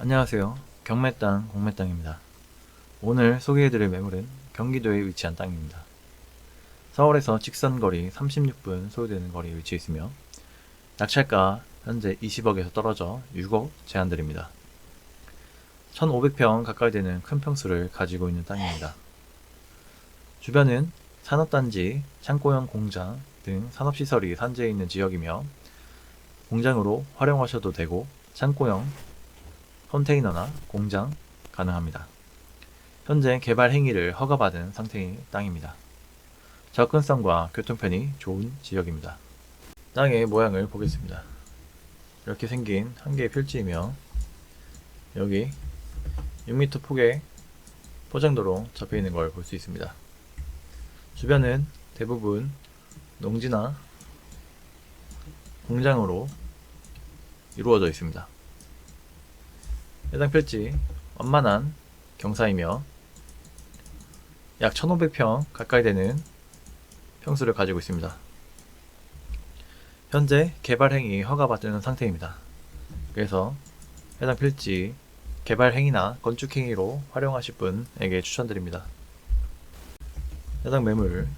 안녕하세요. 경매 땅, 공매 땅입니다. 오늘 소개해드릴 매물은 경기도에 위치한 땅입니다. 서울에서 직선거리 36분 소요되는 거리에 위치해 있으며 낙찰가 현재 20억에서 떨어져 6억 제한드립니다. 1500평 가까이 되는 큰 평수를 가지고 있는 땅입니다. 주변은 산업단지, 창고형 공장 등 산업시설이 산재해 있는 지역이며 공장으로 활용하셔도 되고 창고형 컨테이너나 공장 가능합니다. 현재 개발 행위를 허가받은 상태의 땅입니다. 접근성과 교통편이 좋은 지역입니다. 땅의 모양을 보겠습니다. 이렇게 생긴 한 개의 필지이며 여기 6m 폭의 포장도로 접혀 있는 걸 볼 수 있습니다. 주변은 대부분 농지나 공장으로 이루어져 있습니다. 해당 필지 완만한 경사이며 약 1500평 가까이 되는 평수를 가지고 있습니다. 현재 개발 행위 허가받는 상태입니다. 그래서 해당 필지 개발 행위나 건축 행위로 활용하실 분에게 추천드립니다. 해당 매물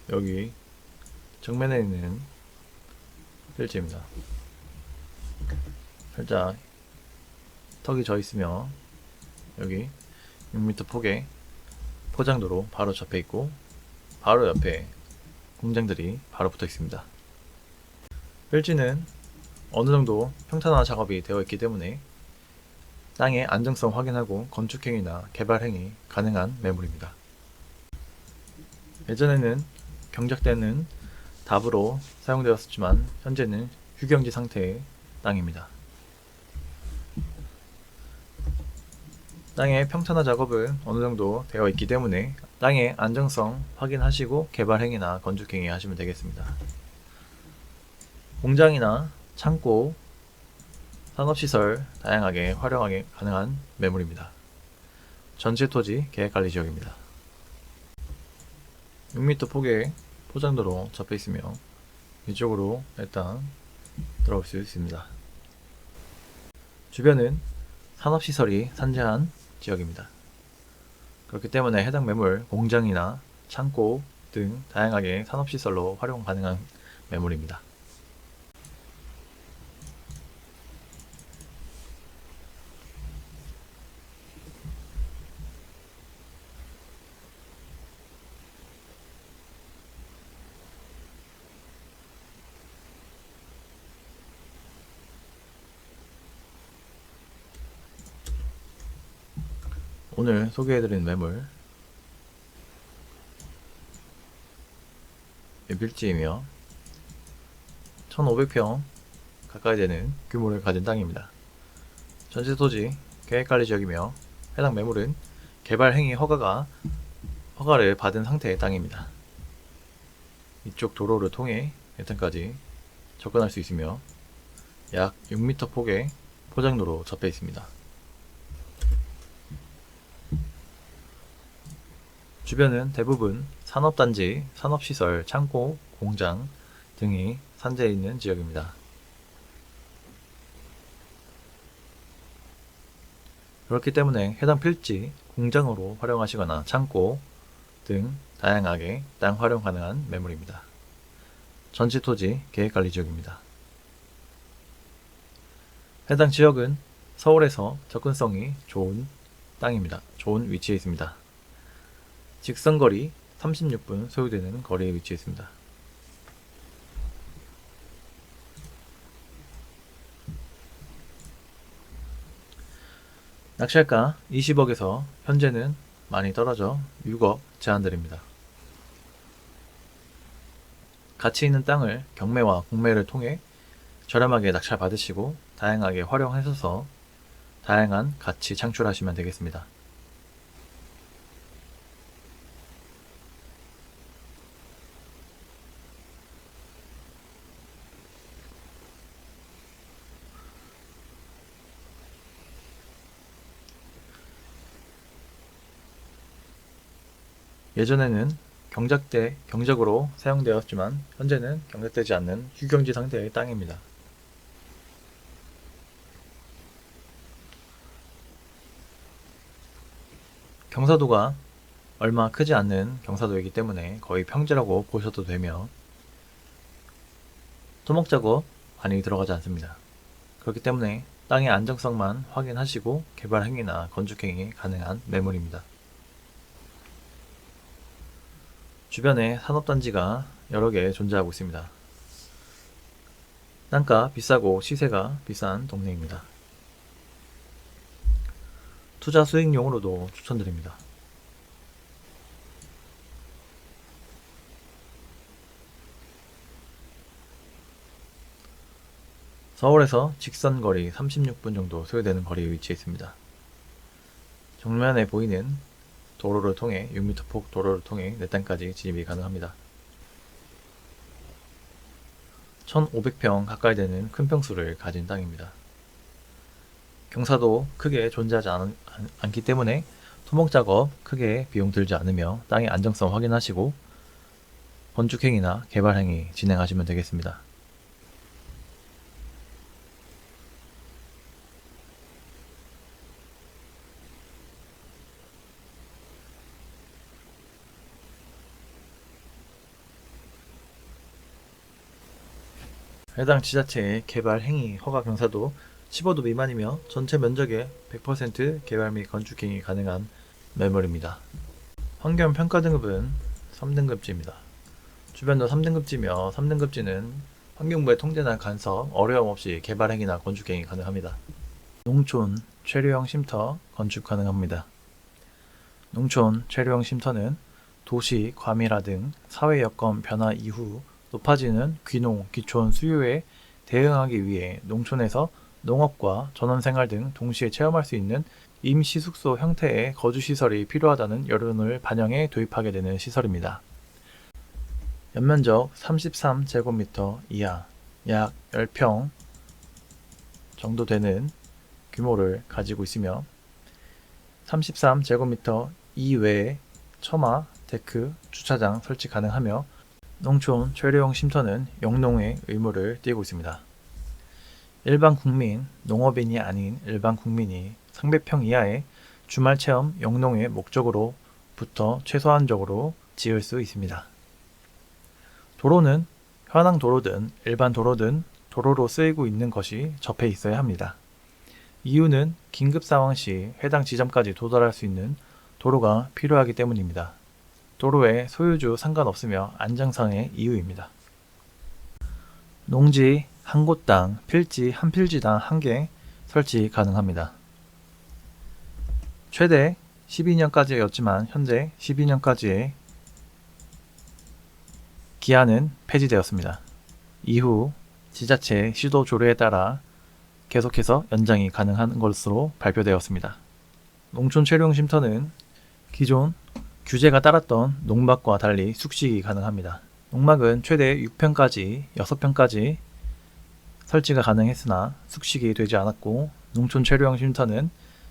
여기 정면에 있는 필지입니다. 살짝 턱이 져 있으며 여기 6m 폭의 포장도로 바로 접해 있고 바로 옆에 공장들이 바로 붙어 있습니다. 필지는 어느 정도 평탄화 작업이 되어 있기 때문에 땅의 안정성 확인하고 건축행위나 개발행위 가능한 매물입니다. 예전에는 경작대는 답으로 사용되었지만 현재는 휴경지 상태의 땅입니다. 땅의 평탄화 작업은 어느 정도 되어 있기 때문에 땅의 안정성 확인하시고 개발행위나 건축행위 하시면 되겠습니다. 공장이나 창고, 산업시설 다양하게 활용하게 가능한 매물입니다. 전체 토지 계획관리지역입니다. 6m 폭의 포장도로 접해 있으며 이쪽으로 일단 들어올 수 있습니다. 주변은 산업시설이 산재한 지역입니다. 그렇기 때문에 해당 매물 공장이나 창고 등 다양하게 산업시설로 활용 가능한 매물입니다. 오늘 소개해드린 매물 필지이며 1500평 가까이 되는 규모를 가진 땅입니다. 전체 토지 계획관리지역이며 해당 매물은 개발행위 허가를 받은 상태의 땅입니다. 이쪽 도로를 통해 일단까지 접근할 수 있으며 약 6m 폭의 포장도로 접해 있습니다. 주변은 대부분 산업단지, 산업시설, 창고, 공장 등이 산재해 있는 지역입니다. 그렇기 때문에 해당 필지 공장으로 활용하시거나 창고 등 다양하게 땅 활용 가능한 매물입니다. 전체 토지 계획관리지역입니다. 해당 지역은 서울에서 접근성이 좋은 땅입니다. 좋은 위치에 있습니다. 직선거리 36분 소요되는 거리에 위치해 있습니다. 낙찰가 20억에서 현재는 많이 떨어져 6억 제한드립니다. 가치 있는 땅을 경매와 공매를 통해 저렴하게 낙찰 받으시고 다양하게 활용하셔서 다양한 가치 창출하시면 되겠습니다. 예전에는 경작으로 사용되었지만 현재는 경작되지 않는 휴경지 상태의 땅입니다. 경사도가 얼마 크지 않는 경사도이기 때문에 거의 평지라고 보셔도 되며 토목 작업 많이 들어가지 않습니다. 그렇기 때문에 땅의 안정성만 확인하시고 개발 행위나 건축 행위 가능한 매물입니다. 주변에 산업단지가 여러 개 존재하고 있습니다. 땅가 비싸고 시세가 비싼 동네입니다. 투자 수익용으로도 추천드립니다. 서울에서 직선거리 36분 정도 소요되는 거리에 위치해 있습니다. 정면에 보이는 도로를 통해 6m 폭 도로를 통해 내 땅까지 진입이 가능합니다. 1500평 가까이 되는 큰 평수를 가진 땅입니다. 경사도 크게 존재하지 않기 때문에 토목 작업 크게 비용 들지 않으며 땅의 안정성 확인하시고 건축행위나 개발행위 진행하시면 되겠습니다. 해당 지자체의 개발 행위 허가 경사도 15도 미만이며 전체 면적의 100% 개발 및 건축 행위 가능한 매물입니다. 환경 평가 등급은 3등급지입니다. 주변도 3등급지며 3등급지는 환경부의 통제나 간섭, 어려움 없이 개발 행위나 건축 행위 가능합니다. 농촌 체류형 쉼터 건축 가능합니다. 농촌 체류형 쉼터는 도시, 과밀화 등 사회 여건 변화 이후 높아지는 귀농, 귀촌 수요에 대응하기 위해 농촌에서 농업과 전원생활 등 동시에 체험할 수 있는 임시숙소 형태의 거주시설이 필요하다는 여론을 반영해 도입하게 되는 시설입니다. 연면적 33제곱미터 이하, 약 10평 정도 되는 규모를 가지고 있으며 33제곱미터 이외에 처마, 데크, 주차장 설치 가능하며 농촌 체류형 쉼터는 영농의 의무를 띠고 있습니다. 일반 국민, 농업인이 아닌 일반 국민이 상배평 이하의 주말 체험 영농의 목적으로부터 최소한적으로 지을 수 있습니다. 도로는 현황 도로든 일반 도로든 도로로 쓰이고 있는 것이 접해 있어야 합니다. 이유는 긴급 상황 시 해당 지점까지 도달할 수 있는 도로가 필요하기 때문입니다. 도로에 소유주 상관없으며 안정상의 이유입니다. 농지 한 곳당 필지 한 필지당 1개 설치 가능합니다. 최대 12년까지였지만 현재 12년까지의 기한은 폐지되었습니다. 이후 지자체 시도 조례에 따라 계속해서 연장이 가능한 것으로 발표되었습니다. 농촌 체류형 쉼터는 기존 규제가 따랐던 농막과 달리 숙식이 가능합니다. 농막은 최대 6평까지 6평까지 설치가 가능했으나 숙식이 되지 않았고 농촌 체류형 쉼터는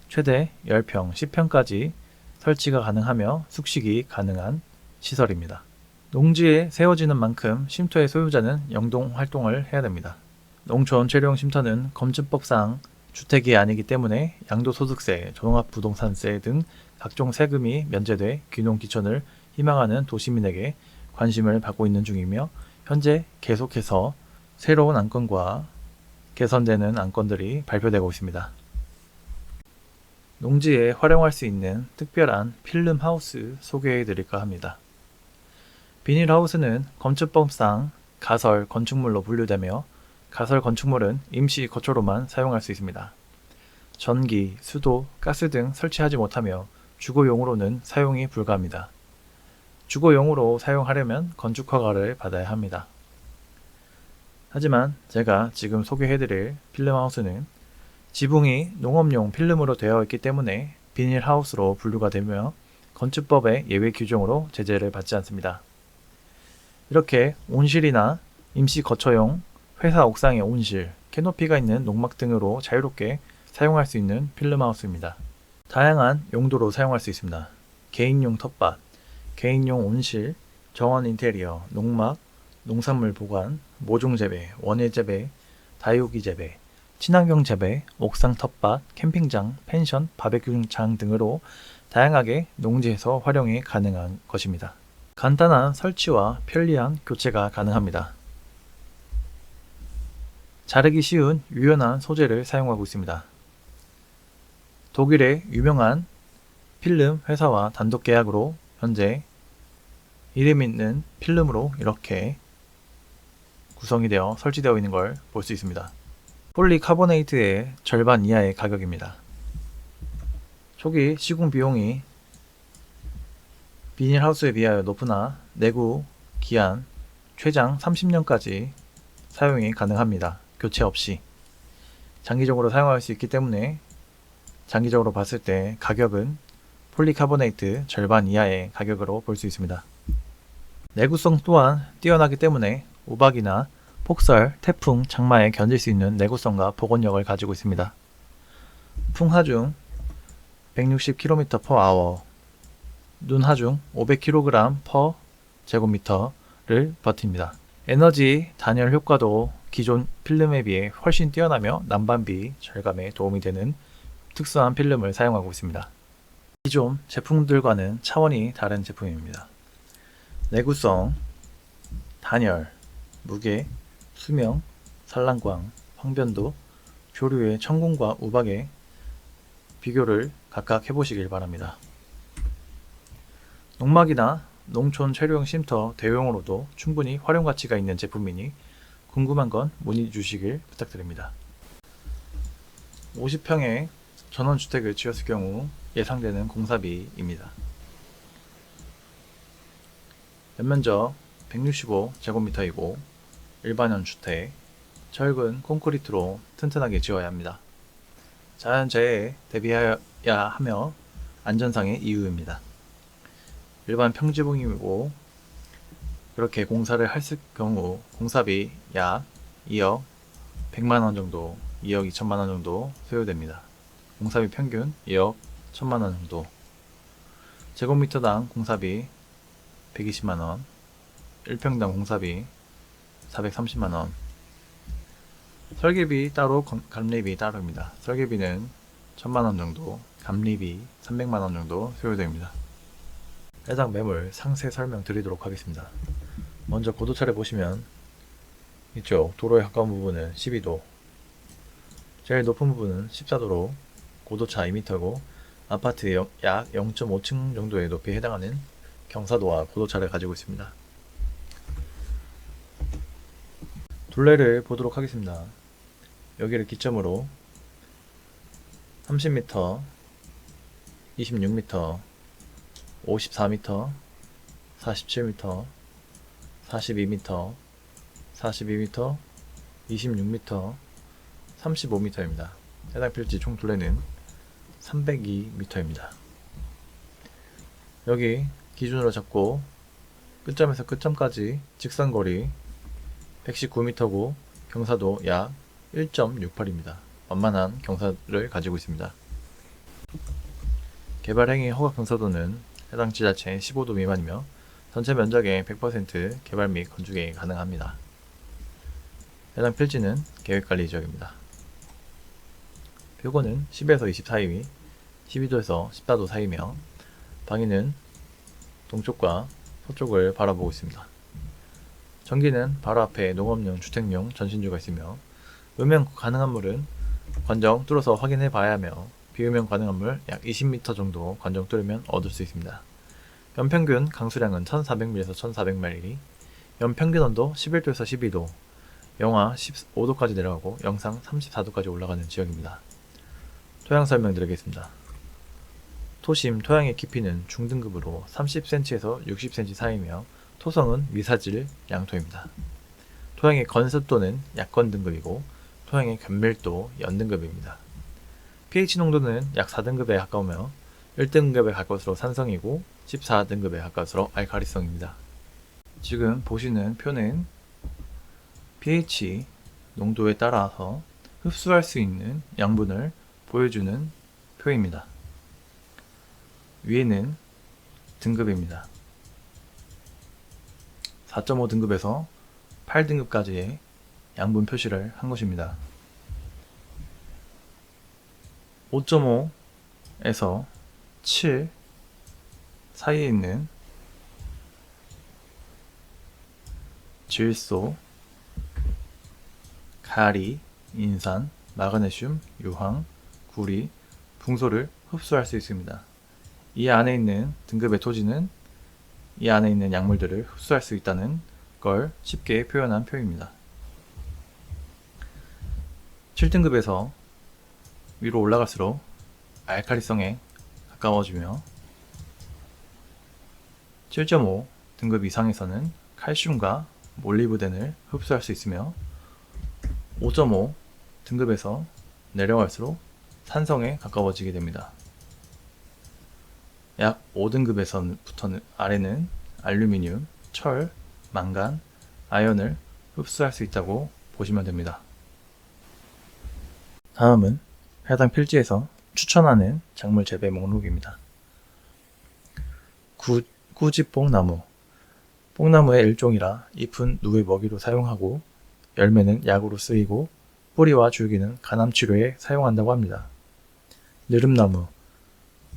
최대 10평, 10평까지 설치가 가능하며 숙식이 가능한 시설입니다. 농지에 세워지는 만큼 쉼터의 소유자는 영동 활동을 해야 됩니다. 농촌 체류형 쉼터는 검증법상 주택이 아니기 때문에 양도소득세, 종합부동산세 등 각종 세금이 면제돼 귀농 귀촌을 희망하는 도시민에게 관심을 받고 있는 중이며 현재 계속해서 새로운 안건과 개선되는 안건들이 발표되고 있습니다. 농지에 활용할 수 있는 특별한 필름하우스 소개해 드릴까 합니다. 비닐하우스는 건축법상 가설 건축물로 분류되며 가설 건축물은 임시 거처로만 사용할 수 있습니다. 전기, 수도, 가스 등 설치하지 못하며 주거용으로는 사용이 불가합니다. 주거용으로 사용하려면 건축허가를 받아야 합니다. 하지만 제가 지금 소개해드릴 필름하우스는 지붕이 농업용 필름으로 되어 있기 때문에 비닐하우스로 분류가 되며 건축법의 예외 규정으로 제재를 받지 않습니다. 이렇게 온실이나 임시 거처용, 회사 옥상의 온실, 캐노피가 있는 농막 등으로 자유롭게 사용할 수 있는 필름하우스입니다. 다양한 용도로 사용할 수 있습니다. 개인용 텃밭, 개인용 온실, 정원 인테리어, 농막, 농산물 보관, 모종 재배, 원예 재배, 다육이 재배, 친환경 재배, 옥상 텃밭, 캠핑장, 펜션, 바베큐장 등으로 다양하게 농지에서 활용이 가능한 것입니다. 간단한 설치와 편리한 교체가 가능합니다. 자르기 쉬운 유연한 소재를 사용하고 있습니다. 독일의 유명한 필름 회사와 단독 계약으로 현재 이름 있는 필름으로 이렇게 구성이 되어 설치되어 있는 걸 볼 수 있습니다. 폴리카보네이트의 절반 이하의 가격입니다. 초기 시공 비용이 비닐하우스에 비하여 높으나 내구 기한 최장 30년까지 사용이 가능합니다. 교체 없이 장기적으로 사용할 수 있기 때문에 장기적으로 봤을 때 가격은 폴리카보네이트 절반 이하의 가격으로 볼 수 있습니다. 내구성 또한 뛰어나기 때문에 우박이나 폭설, 태풍, 장마에 견딜 수 있는 내구성과 복원력을 가지고 있습니다. 풍하중 160km/h, 눈하중 500kg/제곱미터를 버팁니다. 에너지 단열 효과도 기존 필름에 비해 훨씬 뛰어나며 난방비 절감에 도움이 되는 특수한 필름을 사용하고 있습니다. 기존 제품들과는 차원이 다른 제품입니다. 내구성, 단열, 무게, 수명, 산란광, 황변도, 조류의 천공과 우박의 비교를 각각 해보시길 바랍니다. 농막이나 농촌 재료용 쉼터 대용으로도 충분히 활용 가치가 있는 제품이니 궁금한 건 문의 주시길 부탁드립니다. 50평의 전원주택을 지었을 경우 예상되는 공사비입니다. 연면적 165제곱미터이고 일반형 주택, 철근 콘크리트로 튼튼하게 지어야 합니다. 자연재해에 대비해야 하며 안전상의 이유입니다. 일반 평지붕이고 그렇게 공사를 했을 경우 공사비 약 2억 100만원 정도, 2억 2천만원 정도 소요됩니다. 공사비 평균 2억 1000만원 정도, 제곱미터당 공사비 120만원, 1평당 공사비 430만원, 설계비 따로 감리비 따로입니다. 설계비는 1000만원 정도, 감리비 300만원 정도 소요됩니다. 해당 매물 상세 설명 드리도록 하겠습니다. 먼저 고도차를 보시면 이쪽 도로에 가까운 부분은 12도, 제일 높은 부분은 14도로 고도차 2m고 아파트 약 0.5층 정도의 높이에 해당하는 경사도와 고도차를 가지고 있습니다. 둘레를 보도록 하겠습니다. 여기를 기점으로 30m, 26m, 54m, 47m, 42m, 42m, 26m, 35m입니다. 해당 필지 총 둘레는 302m입니다. 여기 기준으로 잡고 끝점에서 끝점까지 직선거리 119m고 경사도 약 1.68입니다. 완만한 경사를 가지고 있습니다. 개발행위 허가 경사도는 해당 지자체 15도 미만이며 전체 면적의 100% 개발 및 건축이 가능합니다. 해당 필지는 계획관리 지역입니다. 표고는 10에서 20 사이, 12도에서 14도 사이며 방위는 동쪽과 서쪽을 바라보고 있습니다. 전기는 바로 앞에 농업용, 주택용 전신주가 있으며 음영 가능한 물은 관정 뚫어서 확인해 봐야 하며 비음영 가능한 물 약 20m 정도 관정 뚫으면 얻을 수 있습니다. 연평균 강수량은 1400ml에서 1400ml, 연평균 온도 11도에서 12도, 영하 15도까지 내려가고 영상 34도까지 올라가는 지역입니다. 토양 설명드리겠습니다. 토심, 토양의 깊이는 중등급으로 30cm에서 60cm 사이며 토성은 미사질 양토입니다. 토양의 건습도는 약건 등급이고 토양의 견밀도 연등급입니다. pH 농도는 약 4등급에 가까우며 1등급에 가까울수록 산성이고 14등급에 가까울수록 알칼리성입니다. 지금 보시는 표는 pH 농도에 따라서 흡수할 수 있는 양분을 보여주는 표입니다. 위에는 등급입니다. 4.5등급에서 8등급까지의 양분 표시를 한 것입니다. 5.5에서 7 사이에 있는 질소, 가리, 인산, 마그네슘, 유황, 구리, 붕소를 흡수할 수 있습니다. 이 안에 있는 등급의 토지는 이 안에 있는 약물들을 흡수할 수 있다는 걸 쉽게 표현한 표입니다. 7등급에서 위로 올라갈수록 알칼리성에 가까워지며 7.5 등급 이상에서는 칼슘과 몰리브덴을 흡수할 수 있으며 5.5 등급에서 내려갈수록 산성에 가까워지게 됩니다. 약 5등급에서부터 아래는 알루미늄, 철, 망간, 아연을 흡수할 수 있다고 보시면 됩니다. 다음은 해당 필지에서 추천하는 작물 재배 목록입니다. 꾸지뽕나무. 뽕나무의 일종이라 잎은 누의 먹이로 사용하고 열매는 약으로 쓰이고 뿌리와 줄기는 간암 치료에 사용한다고 합니다. 느릅나무.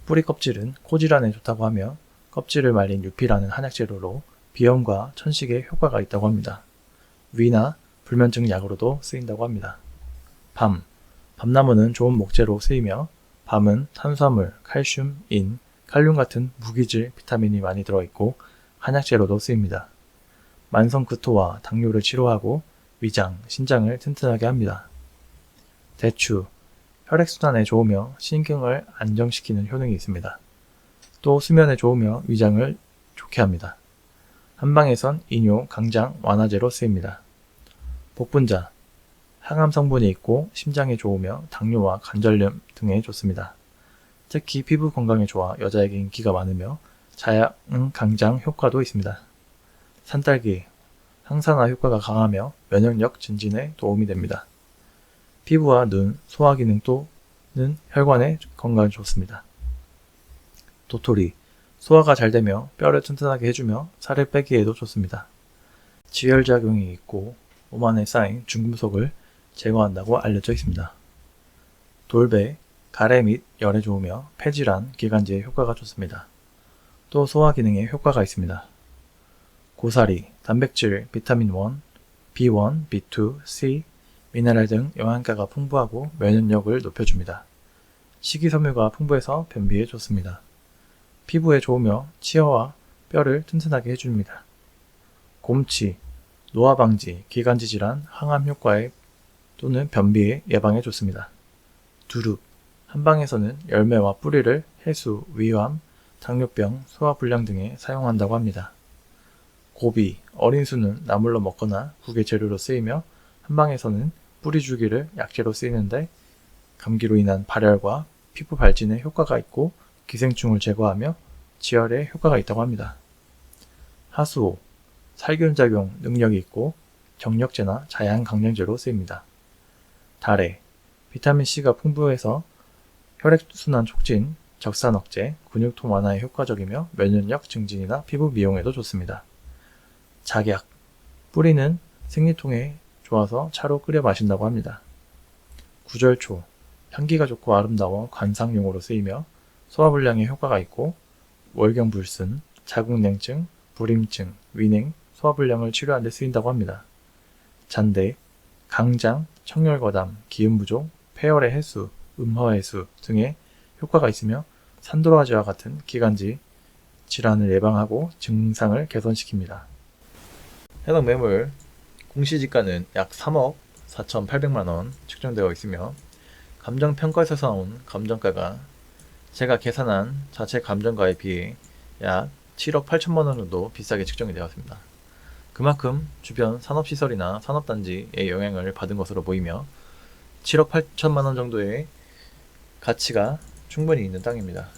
뿌리 껍질은 코질환에 좋다고 하며 껍질을 말린 유피라는 한약 재료로 비염과 천식에 효과가 있다고 합니다. 위나 불면증 약으로도 쓰인다고 합니다. 밤. 밤나무는 좋은 목재로 쓰이며 밤은 탄수화물, 칼슘, 인, 칼륨 같은 무기질 비타민이 많이 들어있고 한약재로도 쓰입니다. 만성 구토와 당뇨를 치료하고 위장, 신장을 튼튼하게 합니다. 대추. 혈액순환에 좋으며 신경을 안정시키는 효능이 있습니다. 또 수면에 좋으며 위장을 좋게 합니다. 한방에선 이뇨, 강장, 완화제로 쓰입니다. 복분자. 항암 성분이 있고 심장에 좋으며 당뇨와 관절염 등에 좋습니다. 특히 피부 건강에 좋아 여자에게 인기가 많으며 자양 강장 효과도 있습니다. 산딸기. 항산화 효과가 강하며 면역력 증진에 도움이 됩니다. 피부와 눈, 소화기능 또는 혈관의 건강에 좋습니다. 도토리. 소화가 잘 되며 뼈를 튼튼하게 해주며 살을 빼기에도 좋습니다. 지혈작용이 있고 몸 안에 쌓인 중금속을 제거한다고 알려져 있습니다. 돌배. 가래 및 열에 좋으며 폐질환, 기관지에 효과가 좋습니다. 또 소화 기능에 효과가 있습니다. 고사리. 단백질, 비타민 1, B1, B2, C, 미네랄 등 영양가가 풍부하고 면역력을 높여줍니다. 식이섬유가 풍부해서 변비에 좋습니다. 피부에 좋으며 치아와 뼈를 튼튼하게 해줍니다. 곰치. 노화 방지, 기관지 질환, 항암 효과에 또는 변비 예방에 좋습니다. 두릅. 한방에서는 열매와 뿌리를 해수, 위암, 당뇨병, 소화불량 등에 사용한다고 합니다. 고비. 어린 수는 나물로 먹거나 국의 재료로 쓰이며 한방에서는 뿌리 줄기를 약재로 쓰이는데 감기로 인한 발열과 피부 발진에 효과가 있고 기생충을 제거하며 지혈에 효과가 있다고 합니다. 하수오. 살균작용 능력이 있고 정력제나 자양강량제로 쓰입니다. 다래. 비타민C가 풍부해서 혈액순환 촉진, 적산 억제, 근육통 완화에 효과적이며 면역력 증진이나 피부 미용에도 좋습니다. 작약. 뿌리는 생리통에 좋아서 차로 끓여 마신다고 합니다. 구절초. 향기가 좋고 아름다워 관상용으로 쓰이며 소화불량에 효과가 있고 월경불순, 자궁냉증, 불임증, 위냉, 소화불량을 치료하는 데 쓰인다고 합니다. 잔대. 강장, 청열거담, 기운부족, 폐열의 해수, 음허해수 등의 효과가 있으며 산도라지와 같은 기관지 질환을 예방하고 증상을 개선시킵니다. 해당 매물 공시지가는 약 3억 4,800만원 측정되어 있으며 감정평가에서 나온 감정가가 제가 계산한 자체 감정가에 비해 약 7억 8천만원 정도 비싸게 측정이 되었습니다. 그만큼 주변 산업시설이나 산업단지의 영향을 받은 것으로 보이며 7억 8천만원 정도의 가치가 충분히 있는 땅입니다.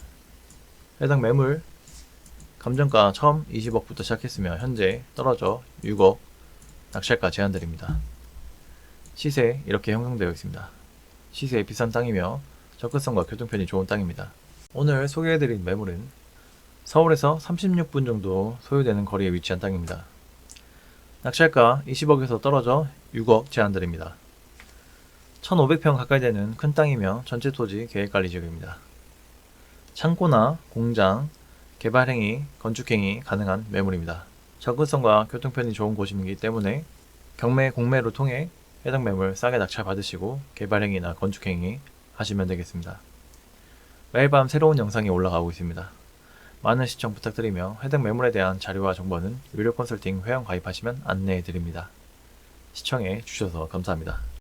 해당 매물 감정가 처음 20억부터 시작했으며 현재 떨어져 6억 낙찰가 제한드립니다. 시세 이렇게 형성되어 있습니다. 시세 비싼 땅이며 접근성과 교통편이 좋은 땅입니다. 오늘 소개해드린 매물은 서울에서 36분 정도 소요되는 거리에 위치한 땅입니다. 낙찰가 20억에서 떨어져 6억 제한드립니다. 1500평 가까이 되는 큰 땅이며 전체 토지 계획관리지역입니다. 창고나 공장, 개발행위, 건축행위 가능한 매물입니다. 접근성과 교통편이 좋은 곳이기 때문에 경매, 공매로 통해 해당 매물 싸게 낙찰받으시고 개발행위나 건축행위 하시면 되겠습니다. 매일 밤 새로운 영상이 올라가고 있습니다. 많은 시청 부탁드리며 해당 매물에 대한 자료와 정보는 유료 컨설팅 회원 가입하시면 안내해드립니다. 시청해 주셔서 감사합니다.